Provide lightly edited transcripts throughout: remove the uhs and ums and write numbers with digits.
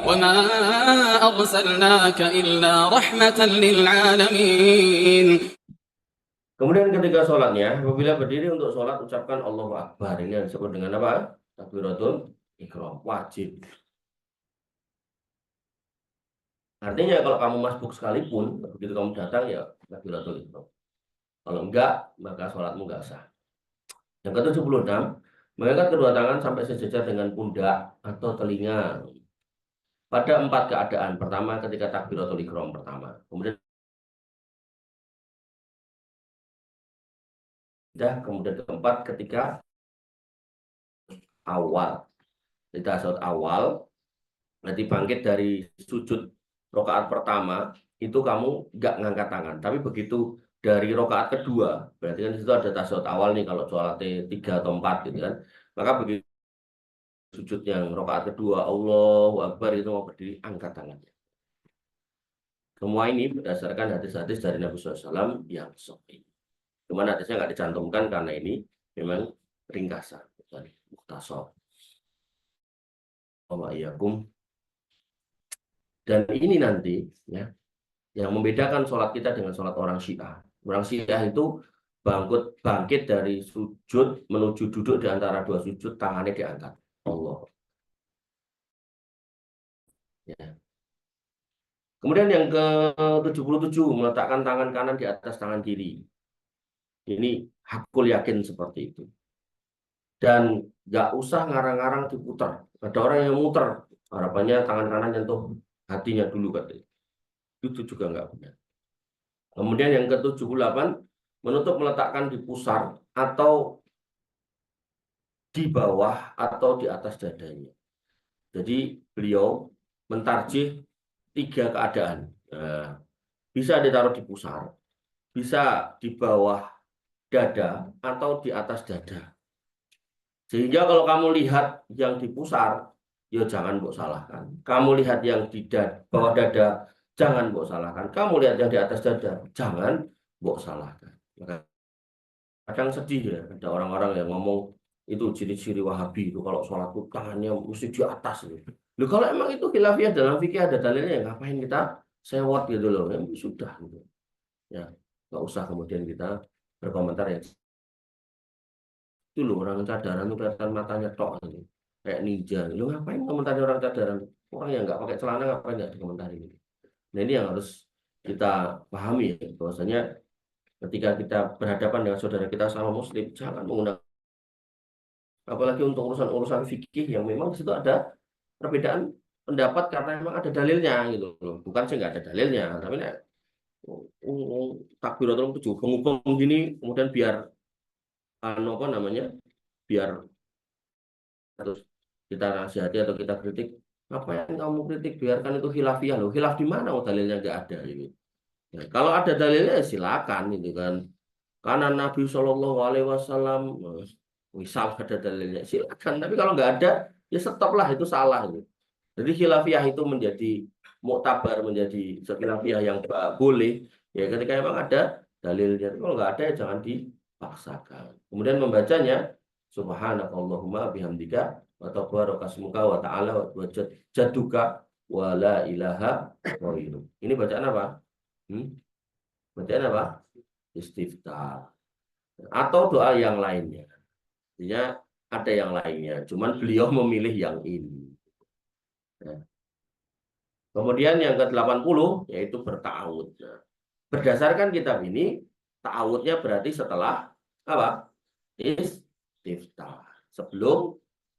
وما أرسلناك إلا رحمة للعالمين. Kemudian ketika sholatnya, apabila berdiri untuk sholat, ucapkan Allahu Akbar. Ini yang disebut dengan apa? Takbiratul Ihram. Wajib. Artinya kalau kamu masbuk sekalipun, begitu kamu datang ya takbiratul Ihram. Kalau enggak, maka sholatmu enggak sah. Yang ke-76, mengangkat kedua tangan sampai sejajar dengan pundak atau telinga. Pada 4 keadaan. Pertama, ketika takbiratul Ihram pertama. Kemudian keempat ketika awal. Ketika saat awal, nanti bangkit dari sujud rokaat pertama, itu kamu nggak ngangkat tangan. Tapi begitu dari rokaat kedua, berarti kan di situ ada tasawuf awal nih kalau sholat 3 atau 4 gitu kan. Maka begitu sujud yang rokaat kedua, Allahu Akbar itu mau berdiri, angkat tangannya. Semua ini berdasarkan hadis-hadis dari Nabi SAW yang sahih. Cuman hadisnya nggak dicantumkan karena ini memang ringkasan, bukan mukhtasar. Dan ini nanti ya yang membedakan sholat kita dengan sholat orang Syiah. Orang Syiah itu bangkit dari sujud menuju duduk di antara dua sujud, tangannya diangkat. Allah. Ya. Kemudian yang ke-77, meletakkan tangan kanan di atas tangan kiri. Ini hakul yakin seperti itu. Dan nggak usah ngarang-ngarang diputar. Ada orang yang muter, harapannya tangan kanan nyentuh hatinya dulu katanya. Itu juga nggak benar. Kemudian yang ke-78, menutup meletakkan di pusar atau di bawah atau di atas dadanya. Jadi beliau mentarjih 3 keadaan. Nah, bisa ditaruh di pusar, bisa di bawah dada atau di atas dada. Sehingga kalau kamu lihat yang di pusar, ya jangan mbok salahkan. Kamu lihat yang di bawah dada, jangan mbok salahkan. Kamu lihat yang di atas dada, jangan mbok salahkan. Kadang sedih ya, ada orang-orang yang ngomong itu ciri-ciri Wahabi itu kalau sholat itu tangannya mesti di atas gitu. Loh, kalau emang itu khilafiyah dalam fikih ada dalilnya, ya ngapain kita sewot gitu loh, ya sudah gitu. Ya, nggak usah kemudian kita berkomentar ya. Itu loh orang cadaran tuh kelihatan matanya tok gitu. Kayak ninja. Lu ngapain komentari orang cadaran? Orang yang nggak pakai celana ngapain nggak dikomentari gitu. Nah ini yang harus kita pahami ya, bahwasanya ketika kita berhadapan dengan saudara kita sama muslim, jangan menggunakan, apalagi untuk urusan-urusan fikih yang memang di situ ada perbedaan pendapat karena memang ada dalilnya gitu loh. Bukan sih nggak ada dalilnya, tapi takbiratul tujuh pengupung gini kemudian biar apa namanya? Biar terus kita nasihati atau kita kritik, apa yang kamu kritik, biarkan itu khilafiyah loh. Khilaf di mana? Oh, dalilnya nggak ada gitu. Ya, kalau ada dalilnya ya silakan gitu kan. Karena Nabi Shallallahu Alaihi Wasallam misal ada dalilnya silakan. Tapi kalau nggak ada ya stoplah, itu salah gitu. Jadi khilafiyah itu menjadi muktabar, menjadi khilafiyah yang boleh ya ketika memang ada dalilnya. Kalau nggak ada ya jangan dipaksakan. Kemudian membacanya subhanakallahumma bihamdika wa tabarakasmuka wa ta'ala wa jadduka wa la ilaha ghairuk. Ini bacaan apa? Bacaan apa? Istiftah. Atau doa yang lainnya. Artinya ada yang lainnya, cuman beliau memilih yang ini. Nah, kemudian yang ke-80 yaitu berta'awud. Nah, berdasarkan kitab ini, ta'awudnya berarti setelah apa? Istiftah. Sebelum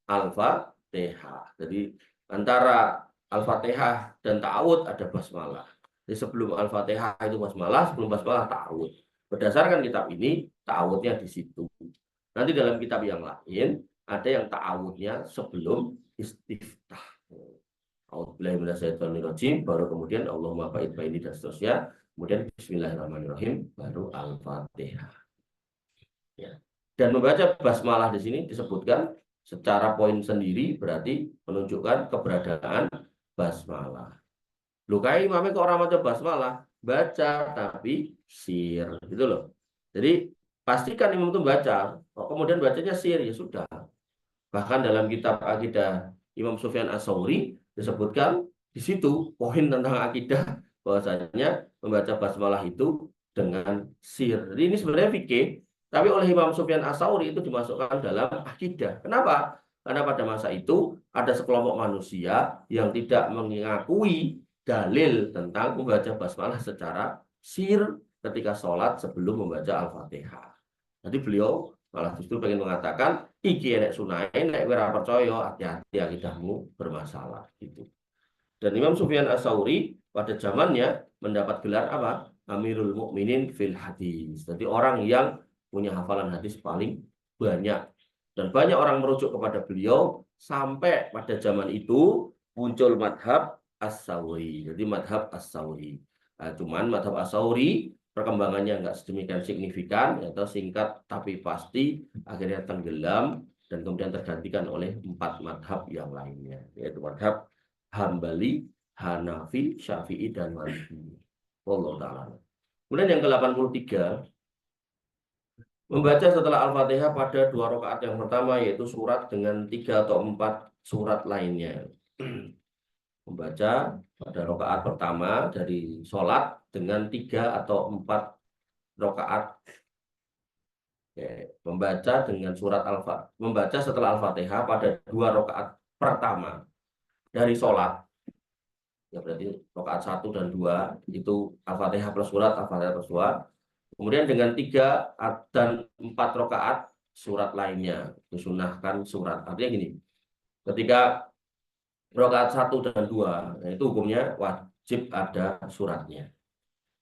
Al-Fatihah. Jadi antara Al-Fatihah dan ta'awud ada basmalah. Jadi sebelum Al-Fatihah itu basmalah, sebelum basmalah ta'awud. Berdasarkan kitab ini, ta'awudnya di situ. Nanti dalam kitab yang lain ada yang ta'awudnya sebelum istiftah. A'udzubillahiminasyaitonirrajim, baru kemudian Allahumma ba'id baini dan seterusnya. Kemudian Bismillahirrahmanirrahim, baru Al-Fatihah. Ya. Dan membaca basmalah di sini disebutkan secara poin sendiri berarti menunjukkan keberadaan basmalah. Lukai imamnya kok orang baca basmalah, baca tapi sir gitu loh. Jadi pastikan imam itu baca, kok kemudian bacanya sir ya sudah. Bahkan dalam kitab akidah Imam Sufyan Ats-Tsauri disebutkan di situ poin tentang akidah bahwasanya membaca basmalah itu dengan sir. Jadi ini sebenarnya fikih, tapi oleh Imam Sufyan Ats-Tsauri itu dimasukkan dalam akidah. Kenapa? Karena pada masa itu ada sekelompok manusia yang tidak mengakui dalil tentang membaca basmalah secara sir ketika sholat sebelum membaca Al-Fatihah. Jadi beliau malah justru pengen mengatakan iki enek sunai nek ora percaya hati-hati akidahmu bermasalah gitu. Dan Imam Sufyan Ats-Tsauri pada zamannya mendapat gelar apa? Amirul Mukminin fil hadis. Jadi orang yang punya hafalan hadis paling banyak. Dan banyak orang merujuk kepada beliau sampai pada zaman itu muncul madhab As-Tsauri. Jadi madhab As-Tsauri. Nah, cuman madhab As-Tsauri perkembangannya nggak sedemikian signifikan atau singkat tapi pasti akhirnya tenggelam dan kemudian tergantikan oleh 4 madhab yang lainnya, yaitu madhab Hambali, Hanafi, Syafi'i, dan Maliki. Wallahu ta'ala. Kemudian yang ke-83, membaca setelah Al-Fatihah pada 2 rakaat yang pertama, yaitu surat dengan 3 atau 4 surat lainnya. Membaca pada rakaat pertama dari sholat dengan 3 atau 4 rakaat. Membaca dengan surat Al-Fatihah, membaca setelah Al-Fatihah pada 2 rakaat pertama dari sholat. Ya berarti rakaat 1 dan 2 itu Al-Fatihah plus surat, Al-Fatihah plus surat. Kemudian dengan 3 dan 4 rakaat surat lainnya, disunahkan surat. Artinya gini, ketika rakaat 1 dan 2, itu hukumnya wajib ada suratnya.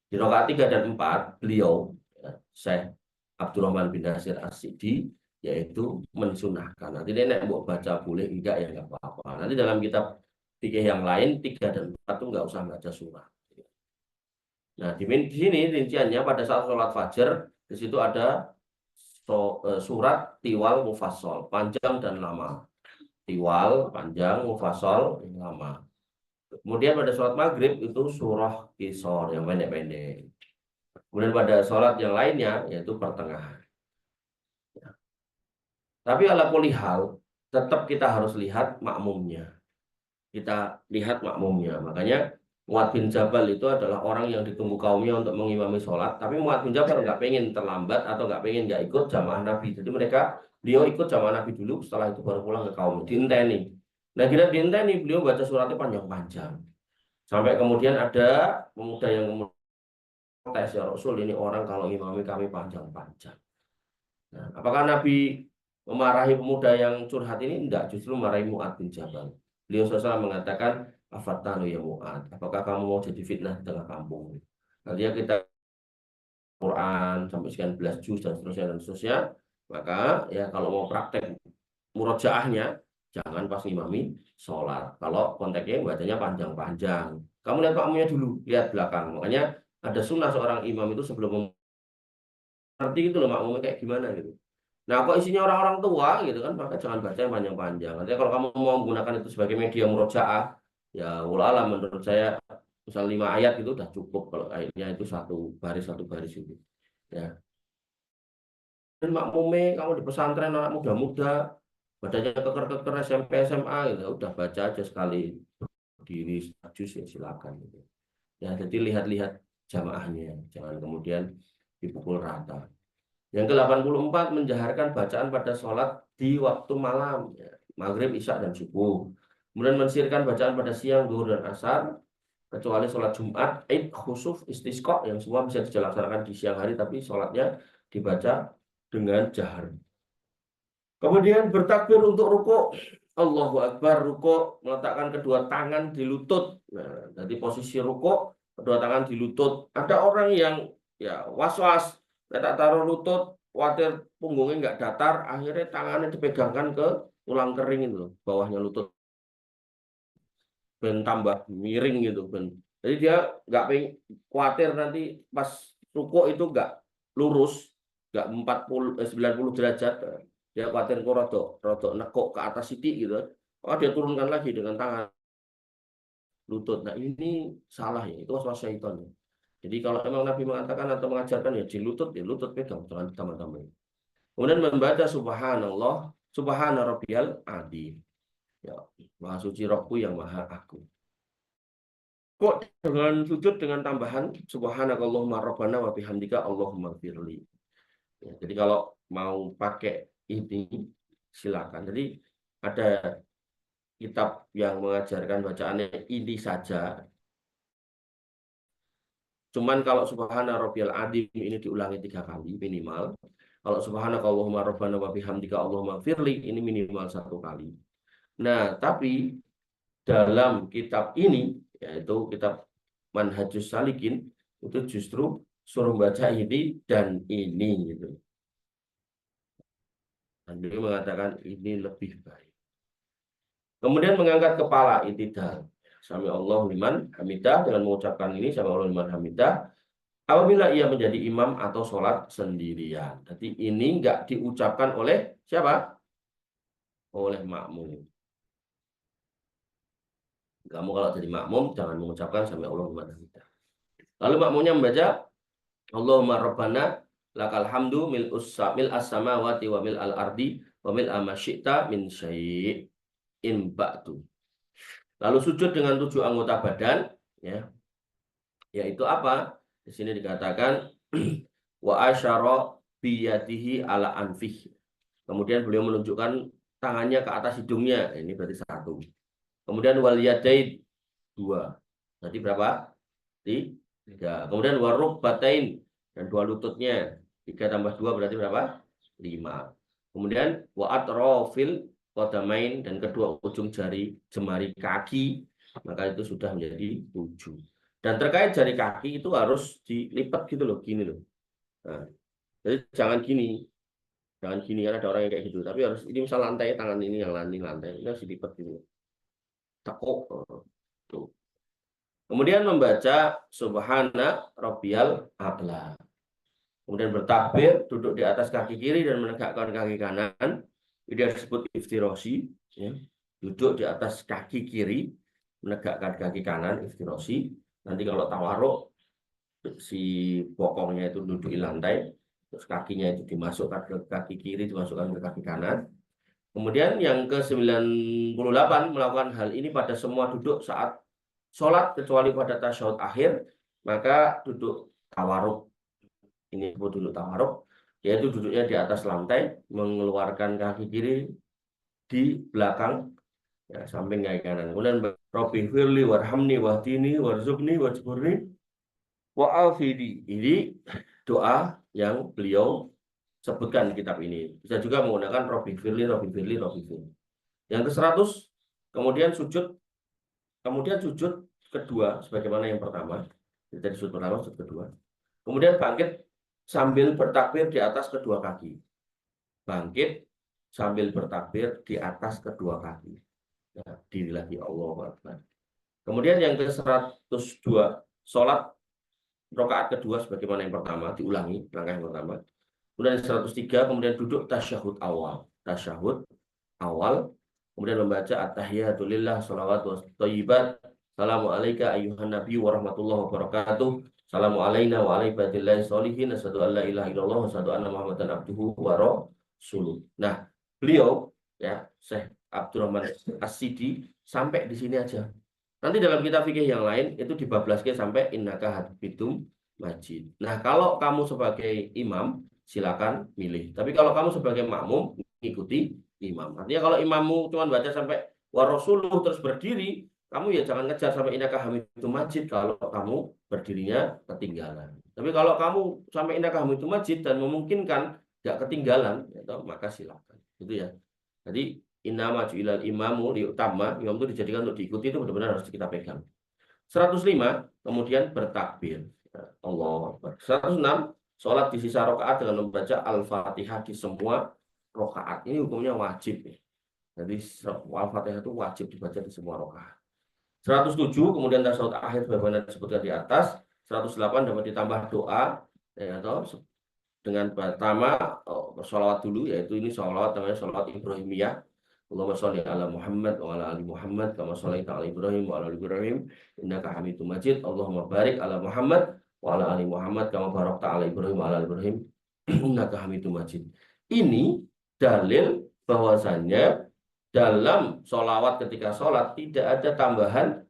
Di rakaat 3 dan 4, beliau, Syekh Abdurrahman bin Nasir As-Sidi, yaitu mensunahkan. Nanti nenek mau baca boleh, enggak ya enggak apa-apa. Nanti dalam kitab fikih yang lain 3 dan 4 itu enggak usah baca surat. Nah, di sini rinciannya pada saat sholat fajar, di situ ada surat tiwal mufassal, panjang dan lama. Tiwal, panjang, mufassal, lama. Kemudian pada sholat maghrib itu surah Qisor yang pendek-pendek. Kemudian pada sholat yang lainnya yaitu pertengahan. Tapi ala kulli hal, tetap kita harus lihat makmumnya. Kita lihat makmumnya. Makanya Mu'adz bin Jabal itu adalah orang yang ditunggu kaumnya untuk mengimami sholat. Tapi Mu'adz bin Jabal nggak pengen terlambat atau nggak pengen nggak ikut jamaah Nabi. Jadi beliau ikut jamaah Nabi dulu, setelah itu baru pulang ke kaum. Diinteni. Nah kira diinteni, beliau baca suratnya panjang-panjang. Sampai kemudian ada pemuda yang kemudian protes, ya Rasul, ini orang kalau imami kami panjang-panjang. Nah, apakah Nabi memarahi pemuda yang curhat ini? Enggak, justru memarahi Mu'adz bin Jabal. Beliau SAW mengatakan, afatanu ya Mu'adz, apakah kamu mau jadi fitnah di tengah kampung? Artinya kita Quran sampai sekian belas juz dan seterusnya, maka ya kalau mau praktek murojaahnya jangan pas ngimami sholat. Kalau konteksnya bacanya panjang-panjang. Kamu lihat makmumnya dulu, lihat belakang. Makanya ada sunnah seorang imam itu sebelum ngerti gitu loh makmumnya kayak gimana gitu. Nah, kok isinya orang-orang tua gitu kan, maka jangan baca yang panjang-panjang. Nanti kalau kamu mau menggunakan itu sebagai media murojaah, ya ulama menurut saya misal 5 ayat itu udah cukup. Kalau akhirnya itu satu baris itu. Ya. Dan makmume kamu di pesantren anak muda-muda, bacanya keker-keker SMP SMA gitu, udah baca aja sekali diri juz ya silakan gitu. Ya, jadi lihat-lihat jamaahnya, jangan kemudian dipukul rata. Yang ke-84 menjaharkan bacaan pada sholat di waktu malam, ya, maghrib, isya, dan subuh. Kemudian mensirkan bacaan pada siang, zuhur, dan asar, kecuali sholat Jumat, Id, khusuf, istisqa, yang semua bisa dilaksanakan di siang hari, tapi sholatnya dibaca dengan jahar. Kemudian bertakbir untuk rukuk, Allahu Akbar, rukuk, meletakkan kedua tangan di lutut. Nah, jadi posisi rukuk, kedua tangan di lutut. Ada orang yang ya was-was, tak taruh lutut, khawatir punggungnya nggak datar, akhirnya tangannya dipegangkan ke tulang kering itu, bawahnya lutut, ben tambah miring gitu, ben. Jadi dia nggak pengen, khawatir nanti pas rukuk itu nggak lurus, nggak 90 derajat, dia khawatir kok rodok nekuk ke atas sidik gitu, oh dia turunkan lagi dengan tangan lutut. Nah ini salah ya, itu was-was syaitan ya. Jadi kalau emang Nabi mengatakan atau mengajarkan ya di lutut, ya lutut pegang, jangan teman-teman. Kemudian membaca subhanallah, subhana rabbiyal adzim. Ya, maha suci Rabbku yang maha agung. Kok dengan sujud dengan tambahan subhanakallahumma rabbana wa bihamdika Allahumma firli. Ya, jadi kalau mau pakai ini silakan. Jadi ada kitab yang mengajarkan bacaannya ini saja. Cuman kalau subhana rabbiyal adzim ini diulangi 3 kali minimal. Kalau subhanakallahumma rabbana wa bihamdika Allahumma firli ini minimal 1 kali. Nah, tapi dalam kitab ini yaitu kitab Manhajus Salikin itu justru suruh baca ini dan ini gitu. Dan dia mengatakan ini lebih baik. Kemudian mengangkat kepala itidal. Sami Allah liman hamidah dengan mengucapkan ini sami Allah liman hamidah apabila ia menjadi imam atau sholat sendirian. Jadi ini enggak diucapkan oleh siapa? Oleh makmum. Kamu kalau jadi makmum jangan mengucapkan sami Allah liman hamidah. Lalu makmumnya membaca Allahumma rabbana lakal hamdu mil as-samawati wa mil al-ardi wa mil ma syi'ta min syai'in ba'du. Lalu sujud dengan 7 anggota badan, ya, yaitu apa? Di sini dikatakan wa asyara biyadihi ala anfih. Kemudian beliau menunjukkan tangannya ke atas hidungnya. Ini berarti 1. Kemudian wal yadain 2. Berarti berapa? 3. Kemudian warukbatain dan 2 lututnya. 3 tambah 2 berarti berapa? 5. Kemudian wa atrofil qadamain dan kedua ujung jemari kaki, maka itu sudah menjadi 7. Dan terkait jari kaki itu harus dilipat gitu loh, gini loh. Nah, jadi jangan gini. Jangan gini, ada orang yang kayak gitu. Tapi harus ini misal lantai, tangan ini yang lantai, ini harus dilipat gitu. Tekuk. Tuh. Kemudian membaca subhana rabbiyal a'la. Kemudian bertakbir, duduk di atas kaki kiri dan menegakkan kaki kanan. Ini disebut iftirosi. Ya. Duduk di atas kaki kiri, menegakkan kaki kanan, iftirosi. Nanti kalau tawaruk, si bokongnya itu duduk di lantai, terus kakinya itu dimasukkan ke kaki kiri, dimasukkan ke kaki kanan. Kemudian yang ke-98 melakukan hal ini pada semua duduk saat sholat kecuali pada tasyahud akhir, maka duduk tawaruk. Ini duduk tawaruk, yaitu duduknya di atas lantai, mengeluarkan kaki kiri di belakang, ya, samping kaki kanan. Kemudian Rabbi firli warhamni wahdini warzuqni wajburni wa'afidi. Ini doa yang beliau sebutkan di kitab ini. Bisa juga menggunakan Rabbi firli, Rabbi firli, Rabbi firli. Yang ke-100, kemudian sujud kedua sebagaimana yang pertama. Kita sujud pertama, sujud kedua. Kemudian bangkit sambil bertakbir di atas kedua kaki. Bangkit sambil bertakbir di atas kedua kaki. Nah, diri lagi Allahu Akbar. Kemudian yang ke-102, sholat rakaat kedua sebagaimana yang pertama, diulangi langkah yang pertama. Kemudian 103, kemudian duduk tasyahud awal. Tasyahud awal, kemudian membaca at-tahiyatu lillah, shalawat wa thayyibat. Assalamu alayka ayyuhan nabi wa rahmatullahi wa barakatuh. Assalamu alayna wa ala ibadillahi sholihin. Asyhadu an la ilaha illallah wa asyhadu anna Muhammadan abduhu wa rasuluh. Nah, beliau ya Syekh Abdurrahman As-Sidi sampai di sini aja. Nanti dalam kitab fikih yang lain itu dibablaske sampai innaka hadbitum majid. Nah, kalau kamu sebagai imam silakan milih. Tapi kalau kamu sebagai makmum ikuti imam. Artinya kalau imammu cuma baca sampai wa rasuluh terus berdiri, kamu ya jangan ngejar sampai innaka hamidum majid kalau kamu berdirinya ketinggalan. Tapi kalau kamu sampai innaka hamidum majid dan memungkinkan nggak ketinggalan, ya, maka silakan. Gitu ya. Jadi innama ju'ilal imamu liutama, imam itu dijadikan untuk diikuti, itu benar-benar harus kita pegang. 105, kemudian bertakbir. Allah Akbar. 106, sholat di sisa rakaat dengan membaca Al-Fatihah di semua rakaat. Ini hukumnya wajib. Ya. Jadi Al-Fatihah itu wajib dibaca di semua rakaat. 107, kemudian tasyahud akhir sebagaimana disebutkan di atas. 108 dapat ditambah doa, ya, atau dengan pertama sholawat dulu, yaitu ini sholawat namanya sholawat Ibrahimiyah. Allahumma sholli ala Muhammad wa ala ali Muhammad kama sholaita ala Ibrahim wa ala ali Ibrahim innaka Hamidum Majid. Allahumma barik ala Muhammad wa ala ali Muhammad kama barakta ala Ibrahim wa ala ali Ibrahim innaka Hamidum Majid. Ini dalil bahwasannya dalam sholawat ketika sholat tidak ada tambahan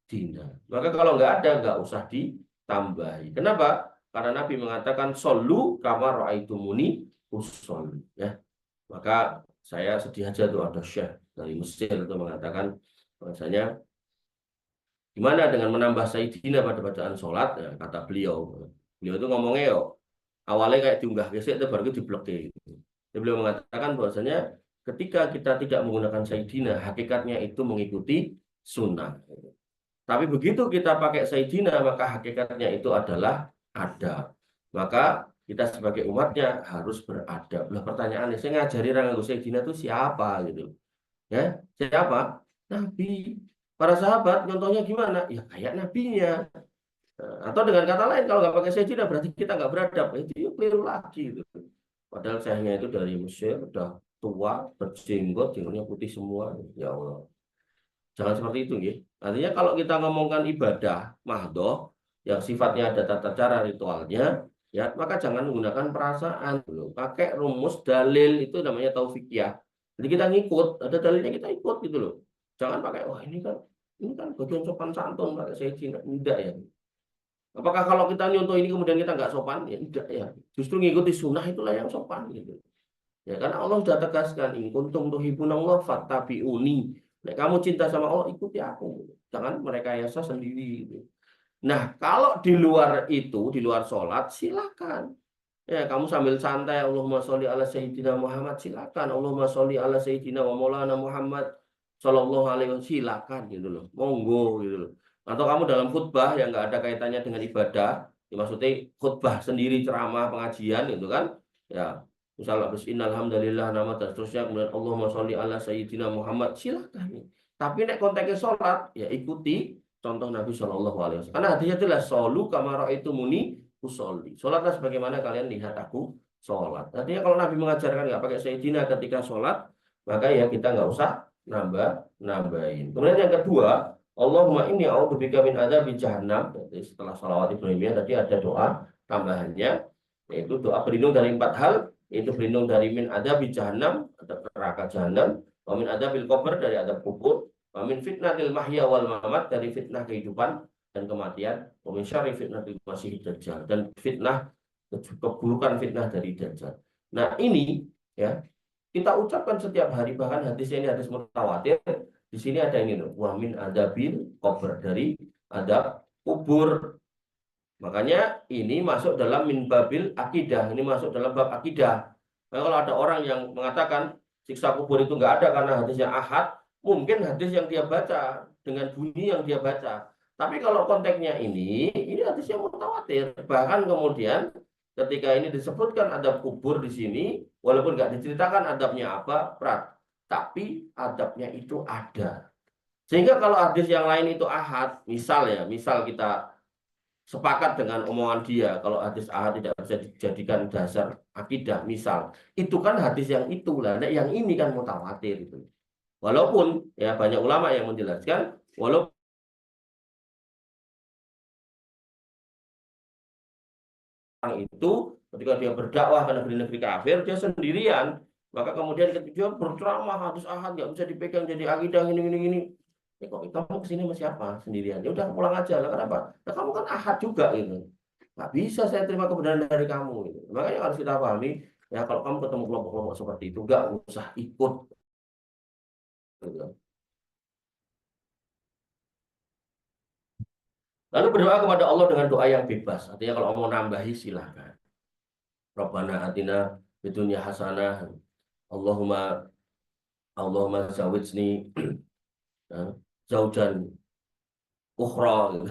Sayyidina. Maka kalau nggak ada, nggak usah ditambahi. Kenapa? Karena Nabi mengatakan solu kama ra'aitumuni usolli. Ya. Maka saya sedih aja tuh ada Syekh dari Mesir itu mengatakan bahwasanya gimana dengan menambah Sayyidina pada bacaan sholat? Ya, kata beliau. Beliau itu ngomongnya yo awalnya kayak diunggah gesek itu baru diblokir. Beliau mengatakan bahwasanya ketika kita tidak menggunakan Sayyidina, hakikatnya itu mengikuti sunnah. Tapi begitu kita pakai Sayyidina, maka hakikatnya itu adalah adab. Maka kita sebagai umatnya harus beradab. Lah pertanyaannya, saya ngajari orang nganggo Sayyidina itu siapa gitu. Ya, siapa? Nabi. Para sahabat contohnya gimana? Ya kayak nabinya. Atau dengan kata lain, kalau nggak pakai Sayyidina berarti kita nggak beradab. Itu ya keliru lagi gitu. Padahal sayangnya itu dari Mesir, udah tua, berjenggot, jenggotnya putih semua. Ya Allah. Jangan seperti itu, ya. Artinya kalau kita ngomongkan ibadah mahdoh yang sifatnya ada tata cara ritualnya, ya maka jangan menggunakan perasaan. Pakai rumus dalil itu namanya taufikiyah. Jadi kita ngikut, ada dalilnya kita ikut gitu loh. Jangan pakai wah ini kan bagian sopan santun pakai Sayyidina. Tidak ya. Apakah kalau kita nyontoh ini kemudian kita nggak sopan? Ya tidak ya. Justru ngikuti sunnah itulah yang sopan gitu. Ya karena Allah sudah tegaskan in kuntum tuhibbunallah fattabi'uni. Nek kamu cinta sama Allah ikuti aku. Jangan merekayasa sendiri gitu. Nah, kalau di luar itu, di luar sholat silakan. Ya, kamu sambil santai Allahumma sholli ala sayyidina Muhammad silakan. Allahumma sholli ala sayyidina wa maulana Muhammad sallallahu alaihi wasallam silakan gitu loh. Monggo gitu loh. Atau kamu dalam khutbah yang nggak ada kaitannya dengan ibadah, ya maksudnya khutbah sendiri ceramah pengajian gitu kan. Ya, misalnya habis innalhamdulillah nama dan seterusnya kemudian Allahumma sholli ala sayyidina Muhammad silakan. Tapi nek konteksnya sholat ya ikuti contoh Nabi Shallallahu Alaihi Wasallam. Karena hadisnya adalah solu kamaro itu muni usolli. Sholatlah sebagaimana kalian lihat aku sholat. Artinya kalau Nabi mengajarkan nggak pakai sayyidina ketika sholat, maka ya kita nggak usah nambahin. Kemudian yang kedua, Allahumma inni a'udzubika min adzabi jahannam. Jadi setelah shalawat Ibrahimiyah tadi ada doa tambahannya, yaitu doa berlindung dari 4 hal, yaitu berlindung dari min adzabi jahannam, ada neraka jahannam, wa min adzabil qabr dari adab kubur, wa min fitnatil mahya wal mamat dari fitnah kehidupan dan kematian, wa min syarri fitnatil masih dajjal dan fitnah keburukan fitnah dari dajjal. Nah, ini ya kita ucapkan setiap hari, bahkan hadisnya ini hadis mutawatir. Di sini ada ini loh, wa min adabil qabr dari adab kubur. Makanya ini masuk dalam min babil akidah, ini masuk dalam bab akidah. Nah, kalau ada orang yang mengatakan siksa kubur itu nggak ada karena hadisnya ahad, mungkin hadis yang dia baca dengan bunyi yang dia baca. Tapi kalau konteksnya ini hadisnya mutawatir. Bahkan kemudian ketika ini disebutkan adab kubur di sini, walaupun nggak diceritakan adabnya apa, tapi adabnya itu ada. Sehingga kalau hadis yang lain itu ahad, misal kita sepakat dengan omongan dia, kalau hadis ahad tidak bisa dijadikan dasar akidah, misal, itu kan hadis yang itu lah, yang ini kan mutawatir itu. Walaupun ya banyak ulama yang menjelaskan, walaupun itu ketika dia berdakwah ke negeri-negeri kafir, dia sendirian, maka kemudian ketika dia berceramah hadis ahad nggak bisa dipegang jadi akidah ini. Kok kamu kesini sama siapa sendirian? Ya udah pulang aja lah. Kenapa? Nah, kamu kan ahad juga gitu. Nggak bisa saya terima kebenaran dari kamu gitu. Makanya harus kita pahami ya kalau kamu ketemu kelompok-kelompok seperti itu nggak usah ikut gitu. Lalu berdoa kepada Allah dengan doa yang bebas. Artinya kalau mau nambahi silahkan. Rabbana atina bidunya hasanah. Allahumma Allahumma zawidni zaujan ukhra gitu.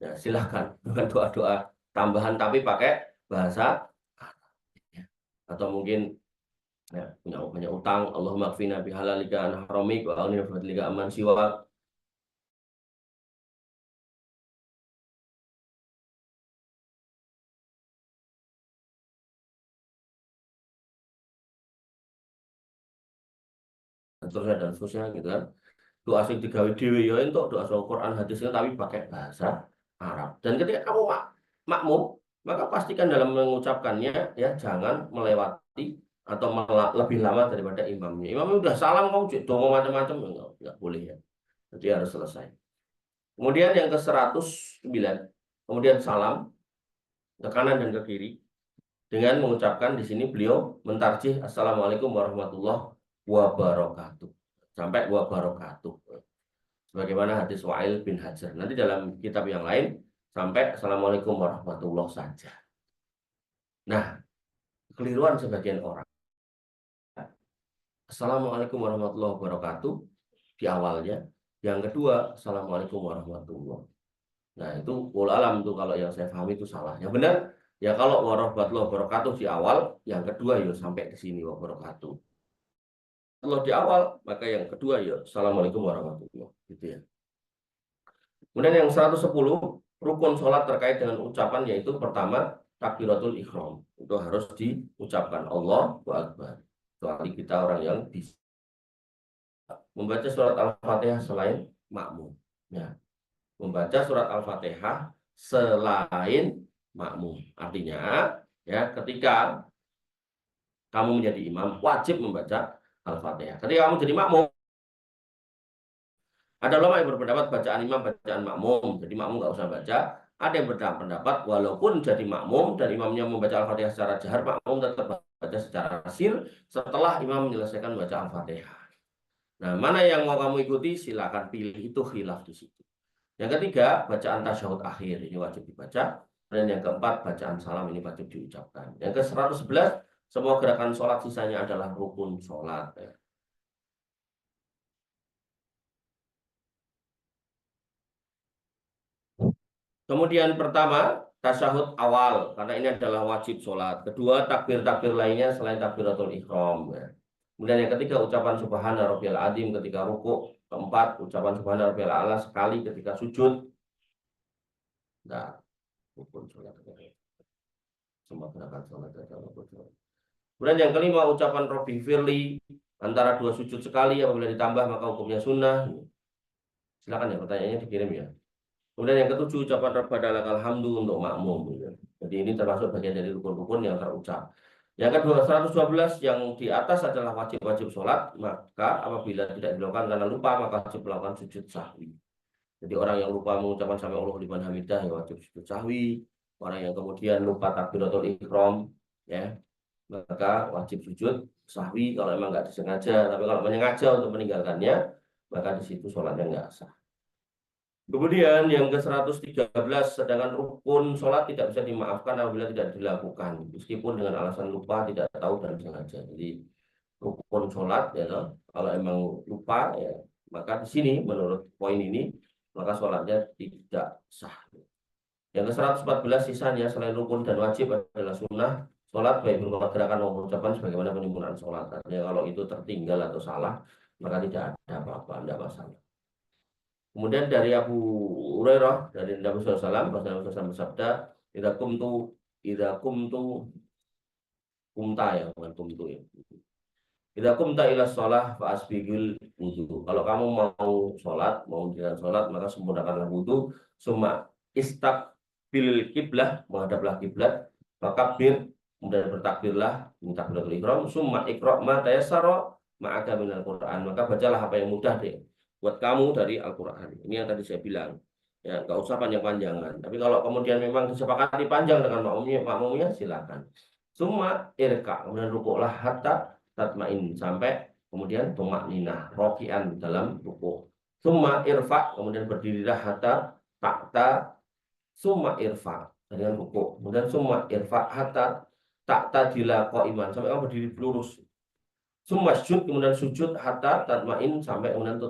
Ya, silahkan dengan doa-doa tambahan tapi pakai bahasa Arab. Ya. Atau mungkin ya, punya utang, Allahumma kfina bihalalika an haramik wa aghnina bifadlika amman siwak. Dan seterusnya gitu kan. Doa sing digawe dhewe ya entuk doa soal Quran hadisnya tapi pakai bahasa Arab. Dan ketika kamu makmum, maka pastikan dalam mengucapkannya ya jangan melewati atau lebih lama daripada imamnya. Imamnya udah salam kamu dongo macam-macam enggak boleh ya. Jadi harus selesai. Kemudian yang ke-109, kemudian salam ke kanan dan ke kiri dengan mengucapkan di sini beliau mentarjih Assalamualaikum warahmatullahi wabarakatuh sampai wabarakatuh. Sebagaimana hadis Wa'il bin Hajar. Nanti dalam kitab yang lain sampai Assalamualaikum warahmatullahi saja. Nah, keliruan sebagian orang. Assalamualaikum warahmatullahi wabarakatuh di awalnya. Yang kedua, Assalamualaikum warahmatullahi. Nah, itu alam tuh kalau yang saya pahami itu salah. Yang benar, ya kalau warahmatullahi wabarakatuh di awal, yang kedua ya sampai di sini wabarakatuh. Kalau di awal, maka yang kedua ya Assalamualaikum warahmatullahi wabarakatuh. Gitu ya. Kemudian yang 110, rukun sholat terkait dengan ucapan yaitu pertama, takbiratul ihram. Itu harus diucapkan Allahu Akbar. Kecuali kita orang yang bisa membaca surat Al-Fatihah selain makmum. Ya. Membaca surat Al-Fatihah selain makmum. Artinya, ya ketika kamu menjadi imam, wajib membaca Al-Fatihah. Ketika kamu jadi makmum, ada ulama yang berpendapat bacaan imam, bacaan makmum. Jadi makmum nggak usah baca. Ada yang berpendapat walaupun jadi makmum dan imamnya membaca Al-Fatihah secara jahar, makmum tetap baca secara sir setelah imam menyelesaikan membaca Al-Fatihah. Nah, mana yang mau kamu ikuti, silakan pilih, itu khilaf di situ. Yang ketiga, bacaan tasyahud akhir ini wajib dibaca. Dan yang keempat, bacaan salam ini wajib diucapkan. Yang ke-111, semua gerakan sholat sisanya adalah rukun sholat. Kemudian pertama, tasyahud awal, karena ini adalah wajib sholat. Kedua, takbir-takbir lainnya selain takbiratul ihram. Kemudian yang ketiga, ucapan subhana rabbiyal azim ketika ruku. Keempat, ucapan subhana rabbiyal a'la sekali ketika sujud. Nah, rukun sholat. Semua gerakan sholat adalah rukun sholat. Kemudian yang kelima, ucapan Robbi Firli antara dua sujud sekali, apabila ditambah maka hukumnya sunnah. Silakan ya, pertanyaannya dikirim ya. Kemudian yang ketujuh, ucapan Rabbana lakal hamdu untuk makmum. Jadi ini termasuk bagian dari rukun-rukun yang terucap. Yang kedua, 112 yang di atas adalah wajib-wajib sholat, maka apabila tidak dilakukan karena lupa, maka wajib melakukan sujud sahwi. Jadi orang yang lupa mengucapkan sami Allahu liman hamidah, ya wajib sujud sahwi. Orang yang kemudian lupa takbiratul ihram, ya, maka wajib sujud sahwi kalau memang nggak disengaja. Tapi kalau menyengaja untuk meninggalkannya, maka di situ sholatnya nggak sah. Kemudian yang ke-113, sedangkan rukun sholat tidak bisa dimaafkan apabila tidak dilakukan, meskipun dengan alasan lupa, tidak tahu, dan sengaja. Jadi rukun sholat, ya, kalau emang lupa, ya, maka di sini menurut poin ini, maka sholatnya tidak sah. Yang ke-114, sisanya selain rukun dan wajib adalah sunnah sholat, baik berupa gerakan maupun ucapan sebagaimana penyempurnaan sholat. Artinya kalau itu tertinggal atau salah, maka tidak ada apa-apa, tidak masalah. Kemudian dari Abu Hurairah dari Nabi SAW, Nabi SAW bersabda, idza kumta ya, bukan kumtu ya. Idza kumta ila shalah fa asbigil wudu. Kalau kamu mau sholat, mau menjalankan sholat, maka sempurnakanlah wudu. Summa istaqbil kiblah, menghadaplah kiblat, fakabir, kemudian bertakbirlah, takbiratul ihram, summa iqra ma tayassara ma'aka minal Qur'an. Maka bacalah apa yang mudah deh buat kamu dari Al-Quran. Ini yang tadi saya bilang. Ya, nggak usah panjang-panjangan. Tapi kalau kemudian memang disepakati panjang dengan makmumnya silakan. Semua irka, kemudian rukuklah hatta tatmain, sampai kemudian tumak ninah, rokian dalam rukuk. Summa irfa, kemudian berdirilah hatta takta, summa irfa dengan rukuk. Kemudian summa irfa hatta takta dila iman, sampai kamu berdiri lurus. Summa sujud, kemudian sujud hatta tatmain, sampai kemudian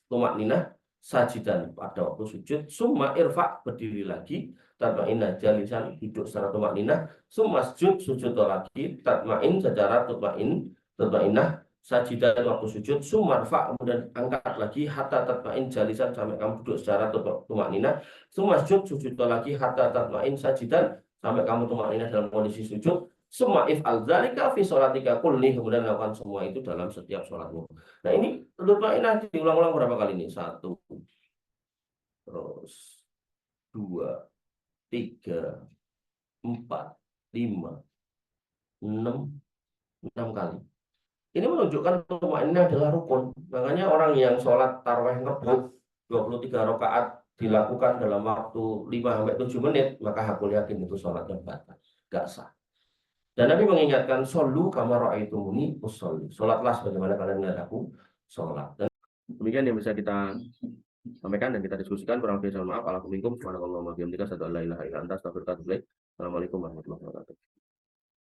tumak ninah sajidan pada waktu sujud. Summa irfa, berdiri lagi, tatma'inah jalisan, duduk secara tumak ninah. Summa sujud lagi, tatma'in secara tatma'inah sajidan waktu sujud. Summa irfa, kemudian angkat lagi hatta tatma'in jalisan, sampai kamu duduk secara tumak ninah. Summa sujud lagi hatta tatma'in sajidan, sampai kamu tumak ninah dalam kondisi sujud. Semua if'al dzalika fi sholatika kulli, kemudian lakukan semua itu dalam setiap sholatmu. Nah, ini tutma'inah diulang-ulang berapa kali ini? 1, terus 2, 3, 4, 5, 6 kali. Ini menunjukkan tutma'inah adalah rukun. Makanya orang yang sholat tarawih ngebut 23 rakaat dilakukan dalam waktu 5-7 menit, maka hakul yakin itu sholatnya batal, gak sah. Dan Nabi mengingatkan, shollu kama ra'aitumuni usolli. Sholatlah sebagaimana kalian melihat aku sholat. Dan demikian yang bisa kita sampaikan dan kita diskusikan. Kurang lebih mohon maaf. Assalamualaikum warahmatullahi wabarakatuh. Assalamualaikum warahmatullahi wabarakatuh.